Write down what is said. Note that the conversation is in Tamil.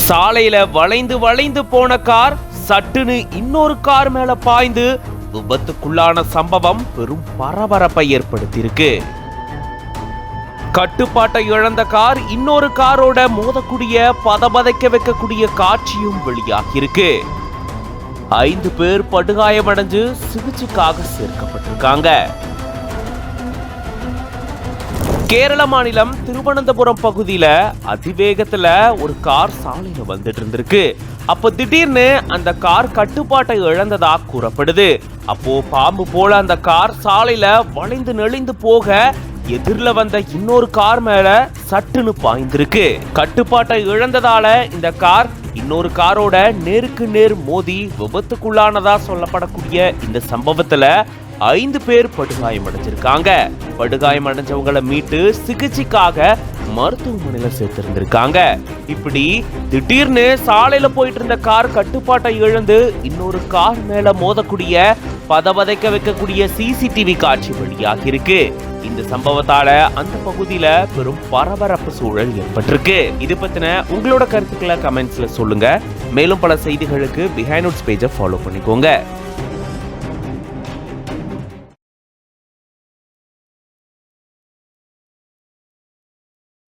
சாலையில வளைந்து வளைந்து போன கார் சட்டுன்னு இன்னொரு கார் மேல பாய்ந்து விபத்துக்குள்ளான சம்பவம் பெரும் பரபரப்பை ஏற்படுத்தியிருக்கு. கட்டுப்பாட்டை இழந்த கார் இன்னொரு காரோட மோதக்கூடிய பதபதைக்க வைக்கக்கூடிய காட்சியும் வெளியாகியிருக்கு. 5 பேர் படுகாயமடைஞ்சு சிகிச்சைக்காக சேர்க்கப்பட்டிருக்காங்க. கேரள மாநிலம் திருவனந்தபுரம் பகுதியில அதிவேகத்துல ஒரு கார் சாலையில வந்துட்டு இருந்திருக்கு. அப்போ திடீர்னு அந்த கார் கட்டுப்பாட்டை இழந்ததா கூறப்படுது. அப்போ பாம்பு போல அந்த கார் சாலையில வளைந்து நெளிந்து போக எதிரில வந்த இன்னொரு கார் மேல சட்டுன்னு பாய்ந்திருக்கு. கட்டுப்பாட்டை இழந்ததால இந்த கார் இன்னொரு காரோட நேருக்கு நேர் மோதி விபத்துக்குள்ளானதா சொல்லப்படக்கூடிய இந்த சம்பவத்துல 5 பேர் படுகாயமடைஞ்சிருக்காங்க. படுகாயமடைஞ்சவங்களை மீட்டு சிகிச்சைக்காக மருத்துவமனையில சேர்த்திருந்திருக்காங்க. இப்படி திடீர்னு சாலையில போயிட்டு இருந்த கார் கட்டுப்பாட்டை இழந்து இன்னொரு கார் மேல மோதக்கூடிய பதவதைக்க வைக்கக்கூடிய சிசிடிவி காட்சி வெளியாகி இருக்கு. இந்த சம்பவத்தால அந்த பகுதியில பெரும் பரபரப்பு சூழல் ஏற்பட்டிருக்கு. இது பத்தின உங்களோட கருத்துக்களை கமெண்ட்ஸ்ல சொல்லுங்க. மேலும் பல செய்திகளுக்கு பிஹைண்ட் நோட்ஸ் பேஜை ஃபாலோ பண்ணிக்கோங்க.